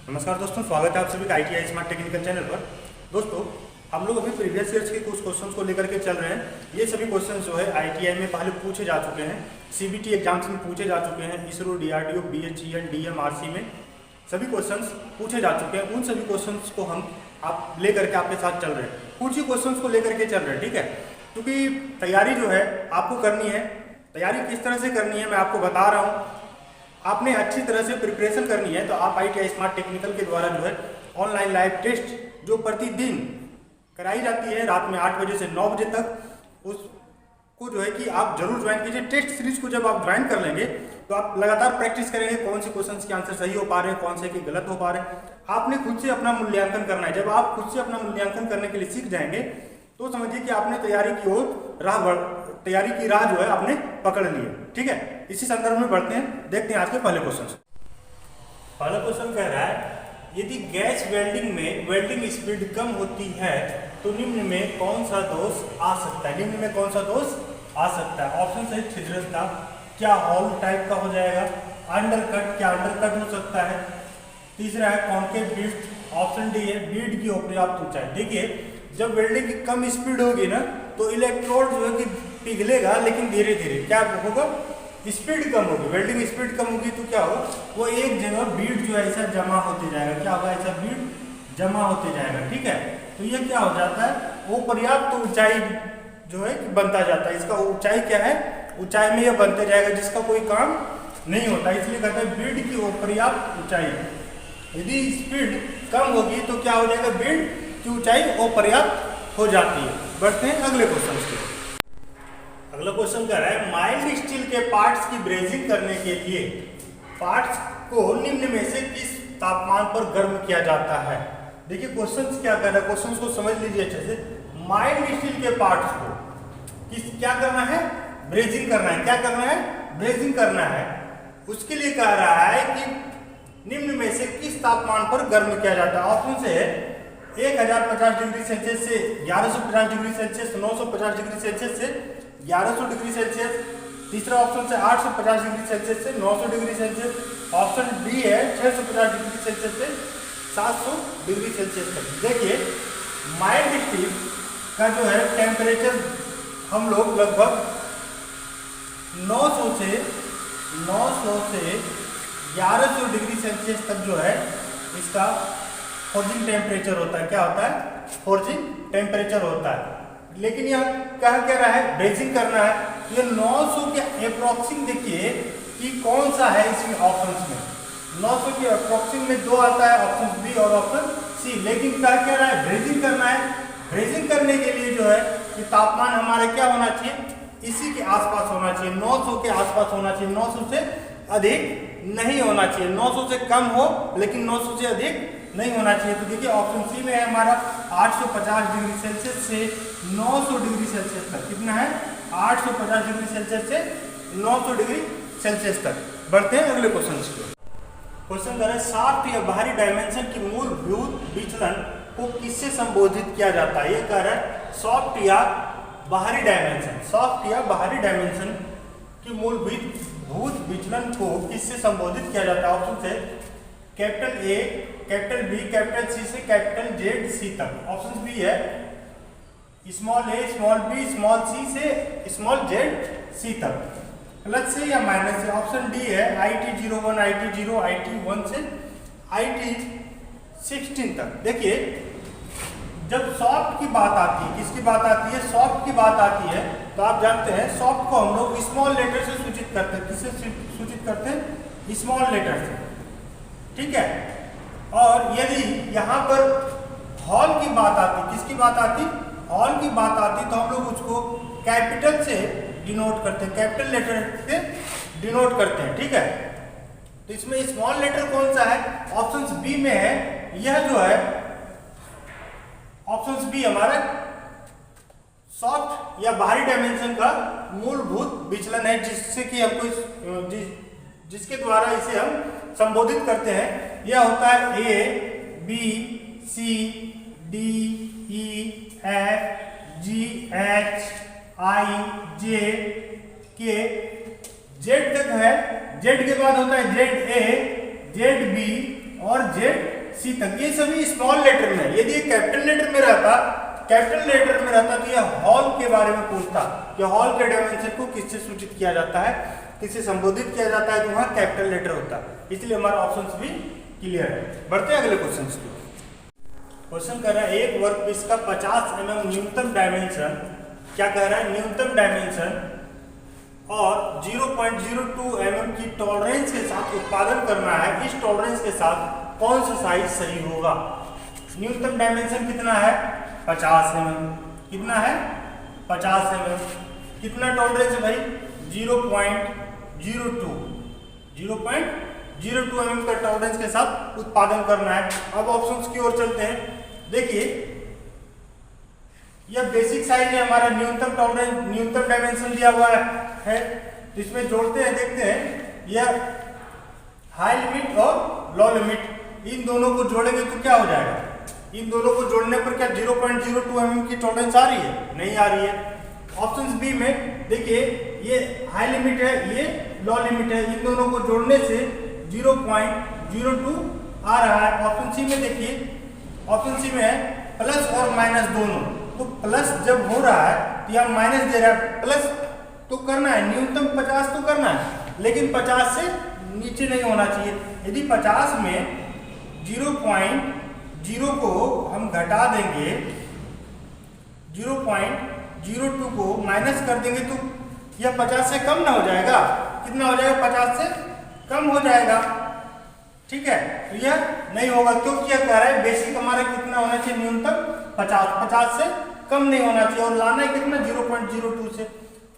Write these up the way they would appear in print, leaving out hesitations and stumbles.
नमस्कार दोस्तों, स्वागत है आप सभी का ITI स्मार्ट टेक्निकल चैनल पर। दोस्तों, हम लोग अभी प्रीवियस ईयर्स के कुछ क्वेश्चंस को लेकर के चल रहे हैं। ये सभी क्वेश्चंस जो है ITI में पहले पूछे जा चुके हैं, CBT एग्जाम्स में पूछे जा चुके हैं, इसरो, DRDO, BHEL, DMRC में सभी क्वेश्चंस पूछे जा चुके हैं। उन सभी क्वेश्चंस को हम आप लेकर के आपके साथ चल रहे हैं, कुछ ही क्वेश्चंस को लेकर के चल रहे हैं, ठीक है। क्योंकि तैयारी जो है आपको करनी है, तैयारी किस तरह से करनी है मैं आपको बता रहा हूँ। आपने अच्छी तरह से प्रिपरेशन करनी है तो आप ITI स्मार्ट टेक्निकल के द्वारा जो है ऑनलाइन लाइव टेस्ट जो प्रतिदिन कराई जाती है रात में 8 बजे से 9 बजे तक, उसको जो है कि आप जरूर ज्वाइन कीजिए। टेस्ट सीरीज को जब आप ज्वाइन कर लेंगे तो आप लगातार प्रैक्टिस करेंगे कौन से क्वेश्चन के आंसर सही हो पा रहे हैं, कौन से के गलत हो पा रहे हैं। आपने खुद से अपना मूल्यांकन करना है। जब आप खुद से अपना मूल्यांकन करने के लिए सीख जाएंगे तो समझिए कि आपने तैयारी की राह जो है आपने पकड़ ली है, ठीक है। इसी संदर्भ में बढ़ते हैं, देखते हैं आज के पहले क्वेश्चन। पहला क्वेश्चन कह रहा है, यदि गैस वेल्डिंग में वेल्डिंग स्पीड कम होती है तो निम्न में कौन सा दोष आ सकता है? निम्न में कौन सा दोष आ सकता है? ऑप्शन है छिद्रता, क्या हॉल टाइप का हो जाएगा, अंडरकट, क्या अंडरकट हो सकता है, तीसरा है कॉन्केव ड्रिफ्ट, ऑप्शन डी है बीड की अपर्याप्त ऊंचाई। देखिए, जब वेल्डिंग की कम स्पीड होगी ना तो इलेक्ट्रोड जो है कि पिघलेगा, लेकिन धीरे धीरे क्या होगा, स्पीड कम होगी। वेल्डिंग स्पीड कम होगी तो क्या होगा, वो एक जगह बीड जो है ऐसा जमा होते जाएगा। क्या होगा, ऐसा बीड जमा होते जाएगा, ठीक है। तो ये क्या हो जाता है, वो पर्याप्त ऊंचाई जो है कि बनता जाता है। इसका ऊंचाई क्या है, ऊंचाई में ये बनते जाएगा जिसका कोई काम नहीं होता, इसलिए कहते हैं बीड की अपर्याप्त ऊंचाई। यदि स्पीड कम होगी तो क्या हो जाएगा, बीड की ऊंचाई अपर्याप्त हो जाती है। बढ़ते हैं अगले क्वेश्चन के। अगला क्वेश्चन कह रहा है, माइल्ड स्टील के पार्ट्स की ब्रेजिंग करने के लिए पार्ट्स को निम्न में से किस तापमान पर गर्म किया जाता है? देखिए क्वेश्चन क्या कह रहा है, क्वेश्चन को समझ लीजिए अच्छे से। माइल्ड स्टील के पार्ट्स को क्या करना है, ब्रेजिंग करना है। क्या करना है, ब्रेजिंग करना है। उसके लिए कह रहा है कि निम्न में से किस तापमान पर गर्म किया जाता है। ऑप्शन से 1050 डिग्री सेल्सियस से 1150 डिग्री सेल्सियस, 950 डिग्री सेल्सियस से 1100 डिग्री सेल्सियस, तीसरा ऑप्शन से 850 डिग्री सेल्सियस से 900 डिग्री सेल्सियस, ऑप्शन डी है 650 डिग्री सेल्सियस से 700 डिग्री सेल्सियस तक। देखिए, माइल्ड स्टील का जो है टेम्परेचर हम लोग लगभग 900 से 1100 डिग्री सेल्सियस तक जो है इसका फोर्जिंग टेम्परेचर होता है। क्या होता है, फोर्जिंग टेम्परेचर होता है। लेकिन यह कह रहा है ब्रेजिंग करना है। ये 900 के अप्रोक्सिम देखिए कि कौन सा है इसमें ऑप्शंस में। 900 के अप्रोक्सिम में दो आता है, ऑप्शन बी और ऑप्शन सी। लेकिन कह रहा है ब्रेजिंग करना है। ब्रेजिंग करने के लिए जो है कि तापमान हमारे क्या होना चाहिए, इसी के आसपास होना चाहिए, 900 के आसपास होना चाहिए। 900 से अधिक नहीं होना चाहिए। 900 से कम हो लेकिन 900 से अधिक नहीं होना चाहिए। तो देखिए ऑप्शन सी में है हमारा 850 डिग्री सेल्सियस से 900 डिग्री सेल्सियस तक। कितना है, 850 डिग्री सेल्सियस से 900 डिग्री सेल्सियस तक। बढ़ते हैं अगले क्वेश्चन की। क्वेश्चन कर रहे हैं, शाफ्ट या बाहरी डायमेंशन की मूलभूत विचलन को किससे संबोधित किया जाता है? ये कह रहा है सॉफ्ट या बाहरी डायमेंशन, सॉफ्ट या बाहरी डायमेंशन की मूलभूत विचलन को किससे संबोधित किया जाता है? ऑप्शन से capital A, capital B, capital C से कैपिटल जेड सी तक। ऑप्शन बी है small A, small B, small C से स्मॉल जेड सी तक। प्लस से या माइनस से। ऑप्शन डी है IT01, IT0, IT1 से IT16 तक। देखिए, जब सॉफ्ट की बात आती है, किसकी बात आती है, सॉफ्ट की बात आती है, तो आप जानते हैं सॉफ्ट को हम लोग स्मॉल लेटर से सूचित करते हैं। किससे सूचित करते हैं, स्मॉल लेटर से, ठीक है। और यदि यहाँ पर हॉल की बात आती, किसकी बात आती, हॉल की बात आती, तो हम लोग उसको कैपिटल से डिनोट करते हैं, कैपिटल लेटर से डिनोट करते हैं, ठीक है। तो इसमें स्मॉल लेटर कौन सा है, ऑप्शन बी में है। यह जो है ऑप्शन बी हमारा सॉफ्ट या बाहरी डायमेंशन का मूलभूत विचलन है, जिससे कि हमको जिसके द्वारा इसे हम संबोधित करते हैं। यह होता है ए, बी, सी, डी, ई, एफ, जी, एच, आई, जे, के, जेड तक है। जेड के बाद होता है जेड ए, जेड बी और जेड सी तक, ये सभी स्मॉल लेटर में। यदि ये कैपिटल लेटर में रहता तो यह हॉल के बारे में पूछता कि हॉल के डायमेंशन को किससे सूचित किया जाता है, किससे संबोधित किया जाता है, तो वहां कैपिटल लेटर होता। इसलिए हमारा ऑप्शन भी क्लियर है। बढ़ते हैं अगले क्वेश्चन की। क्वेश्चन कर रहा है एक वर्कपीस का 50 mm न्यूनतम डायमेंशन, क्या कह रहा है, न्यूनतम डायमेंशन और 0.02 mm की टॉलरेंस के साथ उत्पादन करना है। इस टॉलरेंस के साथ कौन सा साइज सही होगा। न्यूनतम डायमेंशन कितना है, 50 mm, कितना है 50 mm, कितना टॉलरेंस है भाई, 0.02 mm का टॉलरेंस के साथ उत्पादन करना है। अब ऑप्शंस की ओर चलते हैं। देखिए यह बेसिक साइज है हमारा, न्यूनतम टॉलरेंस, न्यूनतम डायमेंशन दिया हुआ है। तो इसमें जोड़ते हैं, देखते हैं यह हाई लिमिट और लो लिमिट, इन दोनों को जोड़ेंगे तो क्या हो जाएगा, इन दोनों को जोड़ने पर क्या 0.02 mm की टॉलरेंस आ रही है, नहीं आ रही है। ऑप्शन बी में देखिए ये हाई लिमिट है, ये लो लिमिट है, इन दोनों को जोड़ने से 0.02 आ रहा है। ऑप्शन सी में देखिए, ऑप्शन सी में है प्लस और माइनस दोनों, तो प्लस जब हो रहा है तो यहाँ माइनस दे रहा है, प्लस तो करना है, न्यूनतम 50 तो करना है, लेकिन 50 से नीचे नहीं होना चाहिए। यदि 50 में 0.0 को हम घटा देंगे, 0.02 को माइनस कर देंगे तो यह 50 से कम ना हो जाएगा, कितना हो जाएगा, 50 से कम हो जाएगा, ठीक है। तो यह नहीं होगा, क्योंकि क्या कह रहा है, बेसिक हमारा कितना होना चाहिए, न्यूनतम 50 से कम नहीं होना चाहिए, और लाना है कितना, 0.02 से।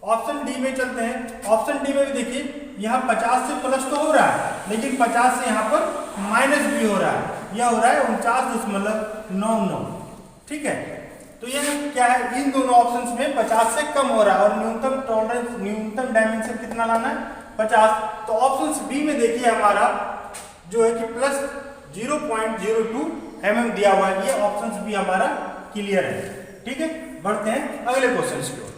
ऑप्शन डी में चलते हैं। ऑप्शन डी में भी देखिए यहाँ 50 से प्लस तो हो रहा है, लेकिन 50 से यहाँ पर माइनस भी हो रहा है, यह हो रहा है 49.99, ठीक है। तो यह क्या है, इन दोनों ऑप्शंस में 50 से कम हो रहा है, और न्यूनतम टॉलरेंस, न्यूनतम डायमेंशन कितना लाना है, 50। तो ऑप्शन बी में देखिए हमारा जो है कि प्लस 0.02 mm दिया हुआ है, ये ऑप्शन भी हमारा क्लियर है, ठीक है। बढ़ते हैं अगले क्वेश्चन की ओर।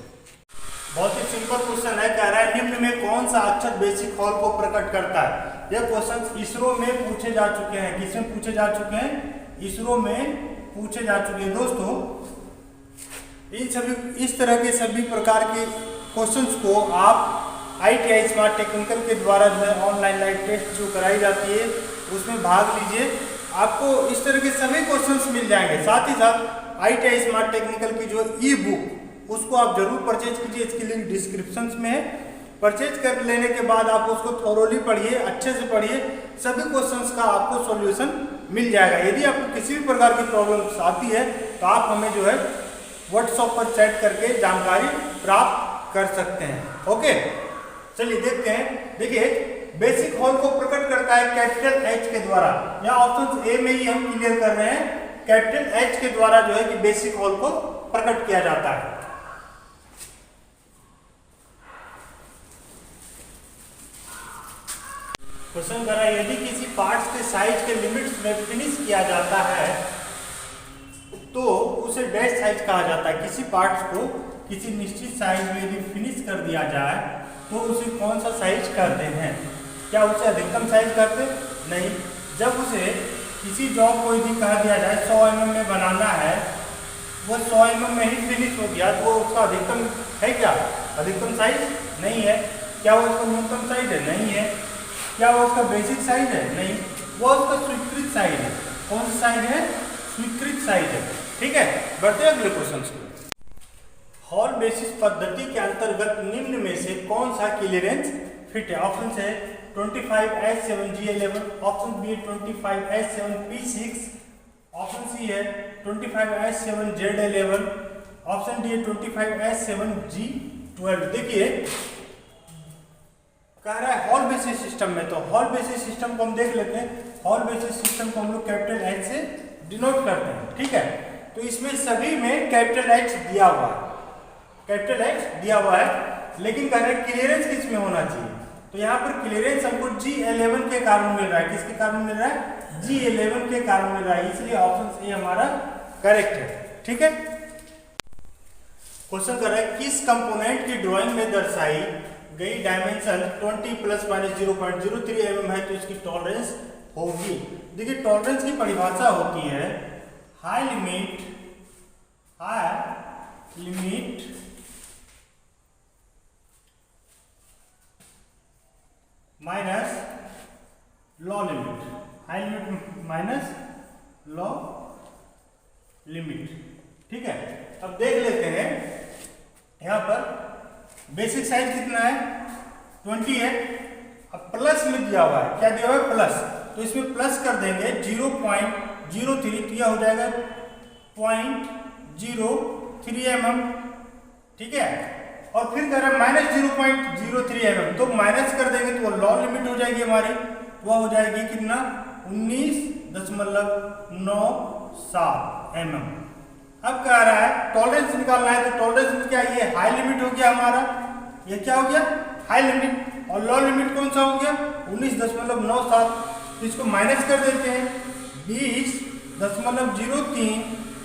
बहुत ही सिंपल क्वेश्चन है, कह रहा है निम्न में कौन सा अक्षर बेसिक हॉल को प्रकट करता है। यह क्वेश्चन इसरो में पूछे जा चुके हैं, किसमें पूछे जा चुके हैं, इसरो में पूछे जा चुके हैं। दोस्तों इन सभी, इस तरह के सभी प्रकार के क्वेश्चंस को आप ITI स्मार्ट टेक्निकल के द्वारा जो है ऑनलाइन लाइव टेस्ट जो कराई जाती है उसमें भाग लीजिए, आपको इस तरह के सभी क्वेश्चंस मिल जाएंगे। साथ ही साथ ITI स्मार्ट टेक्निकल की जो ई बुक उसको आप जरूर परचेज कीजिए, इसकी लिंक डिस्क्रिप्शन में है। परचेज कर लेने के बाद आप उसको थोरोली पढ़िए, अच्छे से पढ़िए, सभी क्वेश्चंस का आपको सॉल्यूशन मिल जाएगा। यदि आपको किसी भी प्रकार की प्रॉब्लम्स आती है तो आप हमें जो है व्हाट्सएप पर चैट करके जानकारी प्राप्त कर सकते हैं। ओके, चलिए देखते हैं। देखिए बेसिक हॉल को प्रकट करता है कैपिटल H के द्वारा। यहाँ ऑप्शन ए में ही हम क्लियर कर रहे हैं, कैपिटल H के द्वारा जो है कि बेसिक हॉल को प्रकट किया जाता है। क्वेश्चन कर रहा है यदि किसी पार्ट्स के साइज के लिमिट्स में फिनिश किया जाता है तो उसे डैश साइज कहा जाता है। किसी पार्ट्स को किसी निश्चित साइज में यदि फिनिश कर दिया जाए तो उसे कौन सा साइज कहते हैं। क्या उसे अधिकतम साइज कहते? नहीं। जब उसे किसी जॉब को यदि कहा दिया जाए 100 mm में बनाना है, वो 100 mm में ही फिनिश हो गया तो वो उसका अधिकतम है क्या? अधिकतम साइज नहीं है। क्या वो उसका न्यूनतम साइज है? नहीं है। क्या वो उसका बेसिक साइज है? नहीं, वो उसका स्वीकृत साइज है। कौन सा साइज है? स्वीकृत साइज है। ठीक है, बढ़ते हैं अगले क्वेश्चन से। हॉल बेसिस पद्धति के अंतर्गत निम्न में से कौन सा क्लियरेंस फिट है? ऑप्शन है 25H7G11, option B 25H7P6, option C है 25H7Z11, ऑप्शन डी है 25H7G12। देखिए कह रहा है हॉल बेसिस सिस्टम में, तो हॉल बेसिस सिस्टम को हम देख लेते हैं। हॉल बेसिस सिस्टम को हम लोग कैपिटल H से डिनोट करते हैं। ठीक है, तो इसमें सभी में कैपिटल H दिया हुआ है, कैपिटल H दिया हुआ है, लेकिन कह रहे हैं क्लियरेंस किस में होना चाहिए। तो यहाँ पर क्लियरेंस हमको G11 के कारण मिल रहा है। किसके कारण मिल रहा है? G11 के कारण मिल रहा है, इसलिए ऑप्शन ए हमारा करेक्ट है। ठीक है, क्वेश्चन कर रहा है किस कंपोनेंट की ड्राइंग में दर्शाई गई डायमेंशन 20 ± 0.03 mm है तो इसकी टॉलरेंस होगी। देखिए टॉलरेंस की परिभाषा होती है high limit minus law limit, high limit minus law limit. ठीक है, अब देख लेते हैं यहाँ पर बेसिक साइज कितना है 20 है। अब प्लस में दिया हुआ है, क्या दिया हुआ है प्लस, तो इसमें प्लस कर देंगे 0.03, तो यह हो जाएगा 0.03 mm। ठीक है, और फिर कह रहा है माइनस 0.03 mm, तो माइनस कर देंगे तो वो लॉ लिमिट हो जाएगी हमारी, वह हो जाएगी कितना 19.97 mm। अब कह रहा है टॉलरेंस निकालना है, तो टॉलरेंस क्या, ये हाई लिमिट हो गया हमारा, ये क्या हो गया हाई लिमिट, और लॉ लिमिट कौन सा हो गया 19.97। तो इसको माइनस कर देते हैं 20.03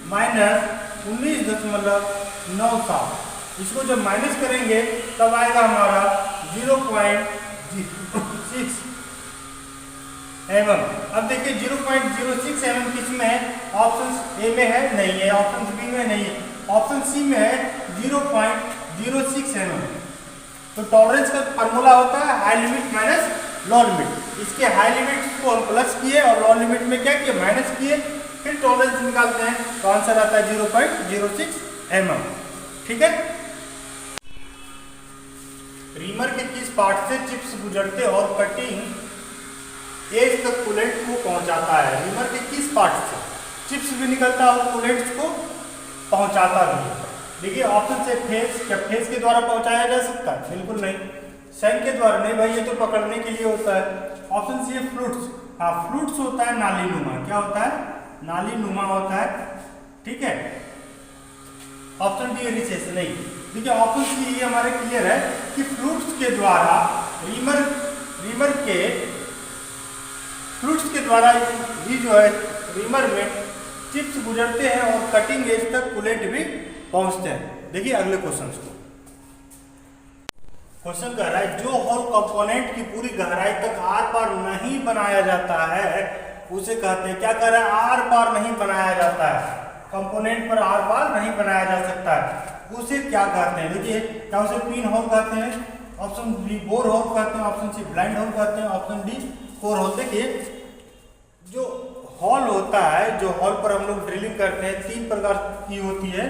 माइनस 19.97। इसको जब माइनस करेंगे तब आएगा हमारा 0.06 mm। अब देखिए 0.06 mm किसमें है, ऑप्शन ए में है नहीं है, ऑप्शन बी में नहीं है, ऑप्शन सी में है 0.06 mm। तो टॉलरेंस का फार्मूला होता है high limit minus law limit. इसके हाई लिमिट को हम प्लस किए और लॉ लिमिट में क्या किए माइनस किए, फिर टॉलरेंस निकालते हैं तो आंसर आता है 0.06 mm। ठीक है, रीमर के किस पार्ट से चिप्स गुजरते और कटिंग एज तक कूलेंट को पहुंचाता है। रीमर के किस पार्ट से चिप्स भी निकलता है और कूलेंट्स को पहुंचाता भी है। देखिए ऑप्शन से फेस, क्या फेस के द्वारा पहुंचाया जा सकता है, बिल्कुल नहीं। शंख के द्वारा नहीं भाई, ये तो पकड़ने के लिए होता है। ऑप्शन सी है फ्लूट्स, हाँ फ्लूट्स होता है नाली नुमा, क्या होता है नाली नुमा होता है। ठीक है, ऑप्शन डी रिसेस नहीं। देखिए ऑप्शन सी ये हमारे क्लियर है कि फ्लूट्स के द्वारा रीमर के द्वारा ही जो है रीमर में चिप्स गुजरते हैं और कटिंग एज तक कूलेंट भी पहुंचते हैं। देखिए अगले क्वेश्चन को, क्वेश्चन कह रहा है जो होल कंपोनेंट की पूरी गहराई तक आर पार नहीं बनाया जाता है उसे कहते हैं, क्या कह रहा है आर पार नहीं बनाया जाता है, कंपोनेंट पर आर पार नहीं बनाया जा सकता है, उसे क्या कहते हैं। देखिए क्या उसे पिन होल कहते हैं, ऑप्शन बी बोर होल कहते हैं, ऑप्शन सी ब्लाइंड होल कहते हैं, ऑप्शन डी कोर होल। देखिए जो हॉल होता है, जो हॉल पर हम लोग ड्रिलिंग करते हैं, तीन प्रकार की होती है।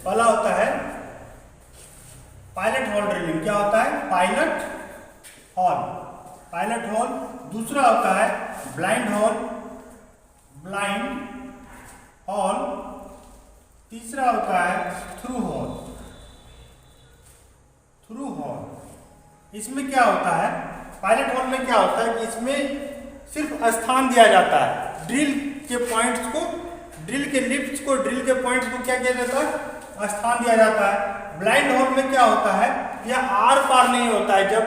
पहला होता है पायलट हॉल ड्रिलिंग, क्या होता है पायलट हॉल। दूसरा होता है ब्लाइंड हॉल। तीसरा होता है थ्रू हॉल। इसमें क्या होता है, पायलट हॉल में क्या होता है कि इसमें सिर्फ स्थान दिया जाता है, ड्रिल के पॉइंट्स को, ड्रिल के लिप्स को, ड्रिल के पॉइंट्स को क्या किया जाता है स्थान दिया जाता है। ब्लाइंड होल में क्या होता है, यह आर पार नहीं होता है। जब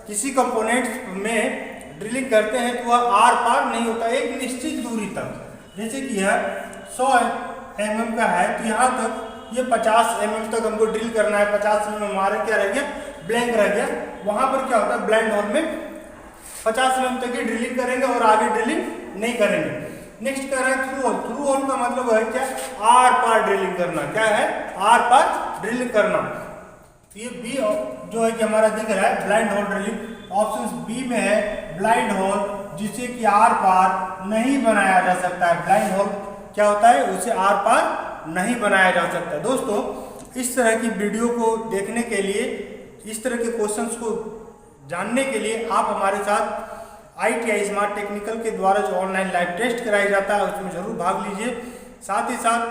किसी कंपोनेंट में ड्रिलिंग करते हैं तो वह आर पार नहीं होता, एक निश्चित दूरी तक। जैसे कि यह 100 mm का है तो यहाँ तक ये 50 mm तक हमको ड्रिल करना है, 50 mm हमारे क्या रह गया ब्लैंक रह गया। वहाँ पर क्या होता है ब्लाइंड होल में 50 mm तक ही ड्रिलिंग करेंगे और आगे ड्रिलिंग नहीं करेंगे। नेक्स्ट कह रहे हैं थ्रू होल। थ्रू होल का मतलब है क्या आर पार ड्रिलिंग करना, क्या है आर पार ड्रिलिंग करना। ये बी जो है कि हमारा दिख रहा है blind hole drilling, option B में है ब्लाइंड होल, जिसे कि आर पार नहीं बनाया जा सकता है। ब्लाइंड होल क्या होता है, उसे आर पार नहीं बनाया जा सकता। दोस्तों इस तरह की वीडियो को देखने के लिए, इस तरह के क्वेश्चंस को जानने के लिए आप हमारे साथ ITI स्मार्ट टेक्निकल के द्वारा जो ऑनलाइन लाइव टेस्ट कराया जाता है उसमें जरूर भाग लीजिए। साथ ही साथ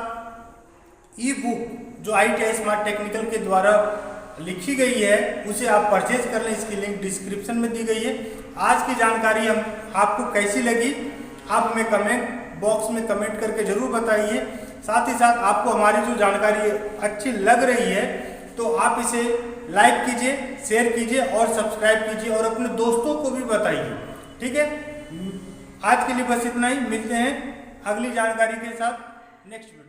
ई बुक जो ITI स्मार्ट टेक्निकल के द्वारा लिखी गई है उसे आप परचेज कर लें, इसकी लिंक डिस्क्रिप्शन में दी गई है। आज की जानकारी हम आपको कैसी लगी आप हमें कमेंट बॉक्स में कमेंट करके जरूर बताइए। साथ ही साथ आपको हमारी जो जानकारी अच्छी लग रही है तो आप इसे लाइक कीजिए, शेयर कीजिए और सब्सक्राइब कीजिए और अपने दोस्तों को भी बताइए। ठीक है, आज के लिए बस इतना ही, मिलते हैं अगली जानकारी के साथ नेक्स्ट वीडियो।